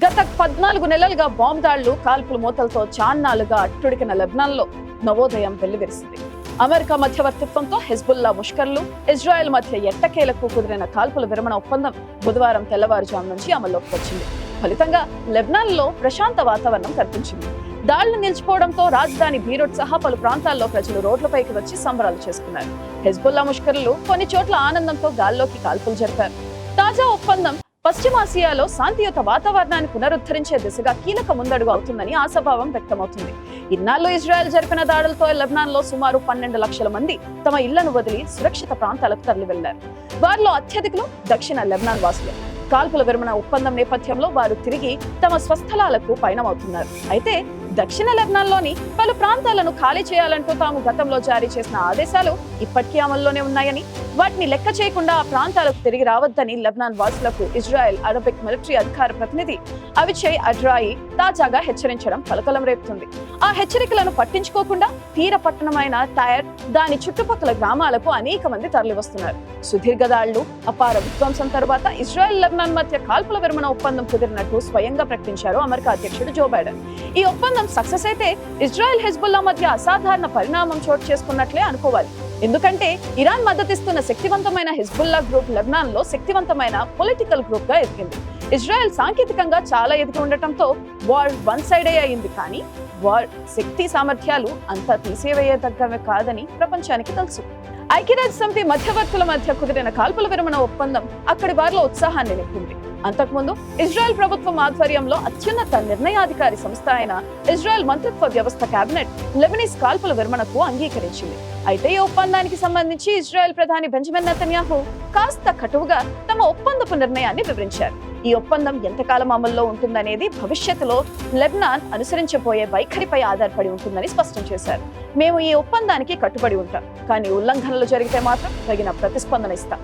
గత 14 నెలలుగా బాంబు దాళ్లు, కాల్పుల మూతలతో చాన్నాళ్లుగా అట్టుడికిన లెబనాన్లో నవోదయం వెల్లివిరిసింది. అమెరికా మధ్యవర్తిత్వంతో హెజ్బుల్లా ముష్కర్లు, ఇజ్రాయెల్ మధ్య ఎట్టకేలకు కుదిరిన కాల్పుల విరమణ ఒప్పందం బుధవారం తెల్లవారుజాము నుంచి అమల్లోకి వచ్చింది. ఫలితంగా లెబనాన్లో ప్రశాంత వాతావరణం కనిపించింది. దాళ్లు నిలిచిపోవడంతో రాజధాని బీరూట్ సహా పలు ప్రాంతాల్లో ప్రజలు రోడ్లపైకి వచ్చి సంబరాలు చేసుకున్నారు. హెజ్బుల్లా ముష్కర్లు కొన్ని చోట్ల ఆనందంతో గాల్లోకి కాల్పులు జరిపారు. తాజా ఒప్పందం పశ్చిమాసియాలో శాంతియుత వాతావరణాన్ని పునరుద్ధరించే దిశగా కీలక ముందడుగు అవుతుందని ఆశాభావం వ్యక్తమవుతుంది. ఇన్నాళ్ళు ఇజ్రాయెల్ జరిపిన దాడులతో లెబనాన్లో సుమారు 12 లక్షల మంది తమ ఇళ్లను వదిలి సురక్షిత ప్రాంతాలకు తరలి వెళ్లారు. వారిలో అత్యధికులు దక్షిణ లెబనాన్ వాసులు. కాల్పుల విరమణ ఒప్పందం నేపథ్యంలో వారు తిరిగి తమ స్వస్థలాలకు పయనమవుతున్నారు. అయితే దక్షిణ లెబనాన్లోని పలు ప్రాంతాలను ఖాళీ చేయాలంటూ తాము గతంలో జారీ చేసిన ఆదేశాలు ఇప్పటికీ అమల్లోనే ఉన్నాయని, వాటిని లెక్క చేయకుండా ఆ ప్రాంతాలకు తిరిగి రావద్దని లెబనాన్ వాసులకు ఇజ్రాయెల్ అరబిక్ మిలిటరీ అధికార ప్రతినిధి అవిచై అడ్రాయి తాజాగా హెచ్చరించడం కలకలం రేపుతుంది. ఆ హెచ్చరికలను పట్టించుకోకుండా తీర పట్టణమైన టైర్, దాని చుట్టుపక్కల గ్రామాలకు అనేక మంది తరలివస్తున్నారు. సుదీర్ఘ దాళ్లు, అపార విధ్వంసం తర్వాత ఇజ్రాయెల్ లెబనాన్ మధ్య కాల్పుల విరమణ ఒప్పందం కుదిరినట్టు స్వయంగా ప్రకటించారు అమెరికా అధ్యక్షుడు జో బైడెన్. ఈ ఒప్పందం సక్సెస్ అయితే ఇజ్రాయెల్ హెజ్బుల్లా మధ్య అసాధారణ పరిణామం చోటు చేసుకున్నట్లే అనుకోవాలి. ఎందుకంటే ఇరాన్ మద్దతిస్తున్న శక్తివంతమైన హెజ్బుల్లా గ్రూప్ లెబనాన్ లో శక్తివంతమైన పొలిటికల్ గ్రూప్ గా ఎదిగింది. ఇజ్రాయెల్ సాంకేతికంగా చాలా ఎదిగి ఉండటంతో వార్ వన్ సైడే అయింది. కానీ వార్ శక్తి సామర్థ్యాలు అంతా తీసివేయదగ్గమే కాదని ప్రపంచానికి తెలుసు. ఐక్యరాజ్య సమితి మధ్యవర్తుల మధ్య కుదిరిన కాల్పుల విరమణ ఒప్పందం అక్కడి వారిలో ఉత్సాహాన్ని నింపింది. అంతకుముందు ఇజ్రాయెల్ ప్రభుత్వం ఆధ్వర్యంలో అత్యున్నత నిర్ణయాధికారి సంస్థ అయిన ఇజ్రాయెల్ మంత్రిత్వ వ్యవస్థ కేబినెట్ లెబనీస్ కాల్పుల విరమణకు అంగీకరించింది. అయితే ఈ ఒప్పందానికి సంబంధించి ఇజ్రాయెల్ ప్రధాని బెంజమిన్ నెతన్యాహు కాస్త కటువుగా తమ ఒప్పందపు నిర్ణయాన్ని వివరించారు. ఈ ఒప్పందం ఎంతకాలం అమల్లో ఉంటుందనేది భవిష్యత్తులో లెబనాన్ అనుసరించబోయే వైఖరిపై ఆధారపడి ఉంటుందని స్పష్టం చేశారు. మేము ఈ ఒప్పందానికి కట్టుబడి ఉంటాం, కానీ ఉల్లంఘనలు జరిగితే మాత్రం తగిన ప్రతిస్పందన ఇస్తాం.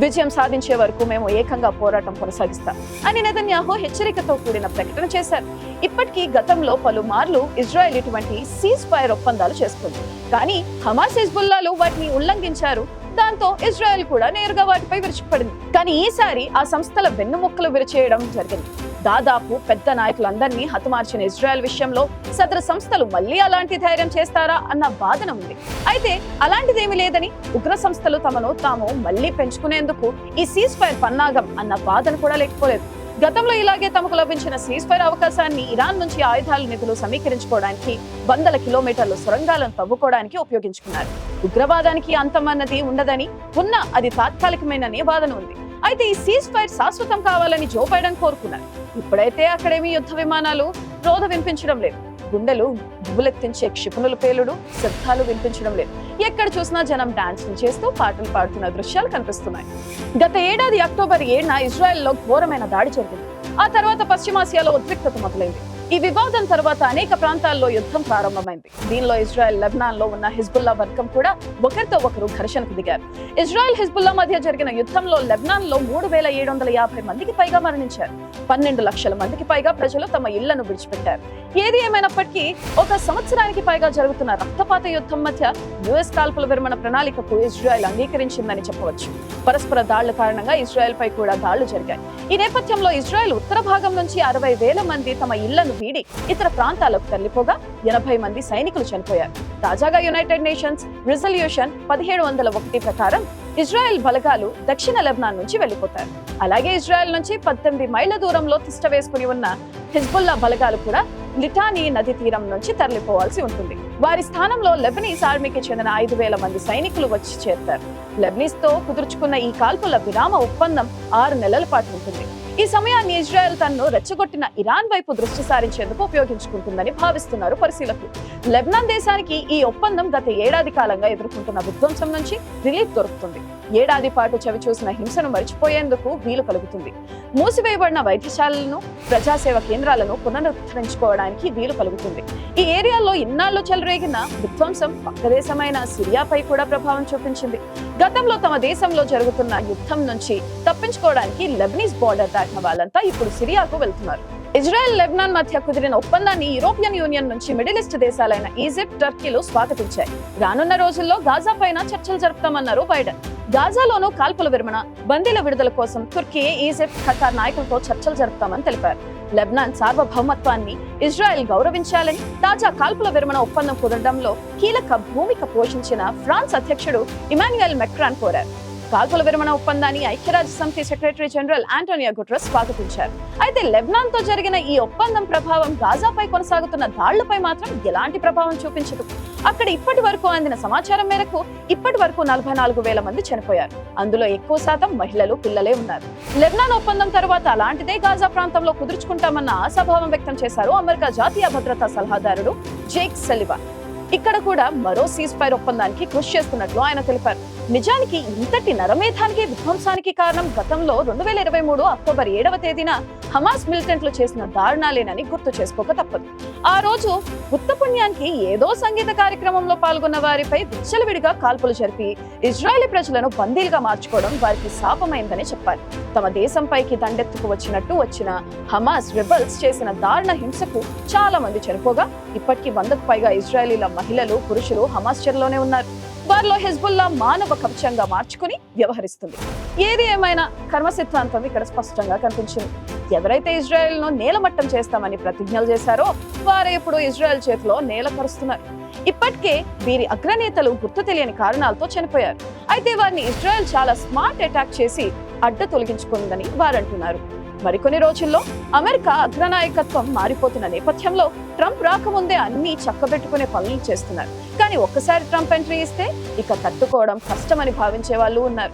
విజయం సాధించే వరకు మేము ఏకంగా పోరాటం కొనసాగిస్తాం అని నెతన్యాహు హెచ్చరికతో కూడిన ప్రకటన చేశారు. ఇప్పటికీ గతంలో పలుమార్లు ఇజ్రాయెల్ ఇటువంటి సీజ్ ఫైర్ ఒప్పందాలు చేసుకుంది. కానీ హమాస్, హెజ్బుల్లాలు వాటిని ఉల్లంఘించారు. దాంతో ఇజ్రాయెల్ కూడా నేరుగా వాటిపై విరుచుకుపడింది. కానీ ఈసారి ఆ సంస్థల వెన్నుముక్కలు విరిచేయడం జరిగింది. దాదాపు పెద్ద నాయకులందరినీ హతమార్చిన ఇజ్రాయెల్ విషయంలో సదరు సంస్థలు మళ్లీ అలాంటి ధైర్యం చేస్తారా అన్న వాదన ఉంది. అయితే అలాంటిదేమీ లేదని, ఉగ్ర సంస్థలు తమను తాము మళ్లీ పెంచుకునేందుకు ఈ సీజ్ ఫైర్ పన్నాగం అన్న వాదన కూడా లేకపోలేదు. గతంలో ఇలాగే తమకు లభించిన సీజ్ ఫైర్ అవకాశాన్ని ఇరాన్ నుంచి ఆయుధాలు, నిధులు సమీకరించుకోవడానికి, వందల కిలోమీటర్ల సొరంగాలను తవ్వుకోవడానికి ఉపయోగించుకున్నారు. ఉగ్రవాదానికి అంతమన్నది ఉండదని, అది తాత్కాలికమైననే వాదన ఉంది. అయితే ఈ సీజ్ ఫైర్ శాశ్వతం కావాలని జో బైడెన్ కోరుకున్నారు. ఇప్పుడైతే అక్కడేమీ యుద్ధ విమానాలు రోద వినిపించడం లేదు. గుండెలు గుబులెత్తించే క్షిపణుల పేలుడు, శబ్దాలు వినిపించడం లేదు. ఎక్కడ చూసినా జనం డాన్సులు చేస్తూ పాటలు పాడుతున్న దృశ్యాలు కనిపిస్తున్నాయి. గత ఏడాది అక్టోబర్ 7న ఇజ్రాయెల్లో ఘోరమైన దాడి జరిగింది. ఆ తర్వాత పశ్చిమాసియాలో ఉద్రిక్తత మొదలైంది. ఈ వివాదం తర్వాత అనేక ప్రాంతాల్లో యుద్ధం ప్రారంభమైంది. దీనిలో ఇజ్రాయెల్ లెబనాన్ లో ఉన్న హిజ్బుల్లా వర్గం కూడా ఒకరితో ఒకరు ఘర్షణకు దిగారు. ఇజ్రాయెల్ హిజ్బుల్లా మధ్య జరిగిన యుద్ధంలో లెబనాన్ లో 3750 మందికి పైగా మరణించారు. 12 లక్షల మందికి పైగా ప్రజలు తమ ఇళ్లను విడిచిపెట్టారు. ఏది ఏమైనప్పటికీ ఒక సంవత్సరానికి పైగా జరుగుతున్న రక్తపాత యుద్ధం మధ్య యుఎస్ కాల్పుల విరమణ ప్రణాళికకు ఇజ్రాయెల్ అంగీకరించిందని చెప్పవచ్చు. పరస్పర దాళ్ల కారణంగా ఇజ్రాయెల్ పై కూడా దాళ్లు జరిగాయి. ఈ నేపథ్యంలో ఇజ్రాయెల్ ఉత్తర భాగం నుంచి 60,000 మంది తమ ఇళ్లను వీడి ఇతర ప్రాంతాలకు తరలిపోగా 80 మంది సైనికులు చనిపోయారు. తాజాగా యునైటెడ్ నేషన్స్ రిజల్యూషన్ 1701 ప్రకారం ఇజ్రాయెల్ బలగాలు దక్షిణ లెబనాన్ నుంచి వెళ్లిపోతారు. అలాగే ఇజ్రాయెల్ నుంచి 18 మైళ్ల దూరంలో తిష్ట వేసుకుని ఉన్న హిజ్బుల్లా బలగాలు కూడా లిటానీ నది తీరం నుంచి తరలిపోవాల్సి ఉంటుంది. వారి స్థానంలో లెబనీస్ ఆర్మీకి చెందిన 5,000 మంది సైనికులు వచ్చి చేరుతారు. లెబనీస్ తో కుదుర్చుకున్న ఈ కాల్పుల విరామ ఒప్పందం 6 నెలల పాటు ఉంటుంది. ఈ సమయాన్ని ఇజ్రాయెల్ తనను రెచ్చగొట్టిన ఇరాన్ వైపు దృష్టి సారించేందుకు ఉపయోగించుకుంటుందని భావిస్తున్నారు పరిశీలకులు. లెబనాన్ దేశానికి ఈ ఒప్పందం గత ఏడాది కాలంగా ఎదుర్కొంటున్న విధ్వంసం నుంచి రిలీఫ్ దొరుకుతుంది. ఏడాది పాటు చవి చూసిన హింసను మరిచిపోయేందుకు వీలు కలుగుతుంది. మూసివేయబడిన వైద్యశాలలను, ప్రజాసేవ కేంద్రాలను పునరుద్ధరించుకోవడానికి వీలు కలుగుతుంది. ఈ ఏరియాలో ఇన్నాళ్లు చెలరేగిన విధ్వంసం పక్క దేశమైన సిరియాపై కూడా ప్రభావం చూపించింది. గతంలో తమ దేశంలో జరుగుతున్న యుద్ధం నుంచి తప్పించుకోవడానికి లెబనీస్ బోర్డర్ దాటిన వాళ్ళంతా ఇప్పుడు సిరియాకు వెళ్తున్నారు. ఇజ్రాయెల్ లెబనాన్ మధ్య కుదిరిన ఒప్పందాన్ని యూరోపియన్ యూనియన్ నుంచి మిడిల్ ఈస్ట్ దేశాలైన ఈజిప్ట్, టర్కీలు స్వాగతించాయి. రానున్న రోజుల్లో గాజా పైన చర్చలు జరుపుతామన్నారు బైడెన్. గాజాలోనూ కాల్పుల విరమణ, బందీల విడుదల కోసం తుర్కీ, ఈజిప్ట్, ఖతార్ నాయకులతో చర్చలు జరుపుతామని తెలిపారు. లెబనాన్ సార్వభౌమత్వాన్ని ఇజ్రాయెల్ గౌరవించాలని, తాజా కాల్పుల విరమణ ఒప్పందం కుదరడంలో కీలక భూమిక పోషించిన ఫ్రాన్స్ అధ్యక్షుడు ఇమాన్యుయల్ మెక్రాన్ కోరారు. కాల్పుల విరమణ ఒప్పందాన్ని ఐక్యరాజ్య సమితి సెక్రటరీ జనరల్ ఆంటోనియో గుటెరస్ స్వాగతించారు. అయితే లెబనాన్ తో జరిగిన ఈ ఒప్పందం ప్రభావం గాజాపై కొనసాగుతున్న దాడులపై మాత్రం ఎలాంటి ప్రభావం చూపించదు. అక్కడ ఇప్పటి వరకు అందిన సమాచారం మేరకు ఇప్పటి వరకు 44,000 మంది చనిపోయారు. అందులో ఎక్కువ శాతం మహిళలు, పిల్లలే ఉన్నారు. లెబనాన్ ఒప్పందం తర్వాత అలాంటిదే గాజా ప్రాంతంలో కుదుర్చుకుంటామన్న ఆశాభావం వ్యక్తం చేశారు అమెరికా జాతీయ భద్రతా సలహాదారుడు జేక్ సలివాన్. ఇక్కడ కూడా మరో సీజ్ ఫైర్ ఒప్పందానికి కృషి చేస్తున్నట్లు ఆయన తెలిపారు. నిజానికి ఇంతటి నరమేధానికి, విధ్వంసానికి కారణం గతంలో 2023 అక్టోబర్ 7వ తేదీన హమాస్ మిలిటెంట్లు చేసిన దారుణాలేనని గుర్తు చేసుకోక తప్పదు. ఆ రోజు ఉత్తపుణ్యానికి ఏదో సంగీత కార్యక్రమంలో పాల్గొన్న వారిపై విచ్చలవిడిగా కాల్పులు జరిపి ఇజ్రాయెలీ ప్రజలను బందీలుగా మార్చుకోవడం వారికి శాపమైందని చెప్పాలి. తమ దేశంపైకి దండెత్తుకు వచ్చిన హమాస్ రిబల్స్ చేసిన దారుణ హింసకు చాలా మంది చనిపోగా ఇప్పటికీ 100కు పైగా ఇజ్రాయెలీల మహిళలు, పురుషులు హమాస్ చెరలోనే ఉన్నారు. వారిలో హెజ్బుల్లా మానవ కవచంగా మార్చుకుని వ్యవహరిస్తుంది. ఏది ఏమైనా కర్మ సిద్ధాంతం ఇక్కడ స్పష్టంగా కనిపించింది. ఎవరైతే ఇజ్రాయెల్ను నేలమట్టం చేస్తామని ప్రతిజ్ఞలు చేశారో వారే ఇప్పుడు ఇజ్రాయెల్ చేతిలో నేల కరుస్తున్నారు. ఇప్పటికే వీరి అగ్రనేతలు గుర్తు తెలియని కారణాలతో చనిపోయారు. అయితే వారిని ఇజ్రాయెల్ చాలా స్మార్ట్ అటాక్ చేసి అడ్డు తొలగించుకుందని వారంటున్నారు. మరికొన్ని రోజుల్లో అమెరికా అగ్రనాయకత్వం మారిపోతున్న నేపథ్యంలో ట్రంప్ రాకముందే అన్ని చక్కబెట్టుకునే పనులు చేస్తున్నారు. కానీ ఒక్కసారి ట్రంప్ ఎంట్రీ ఇస్తే ఇక తట్టుకోవడం కష్టమని భావించే వాళ్ళు ఉన్నారు.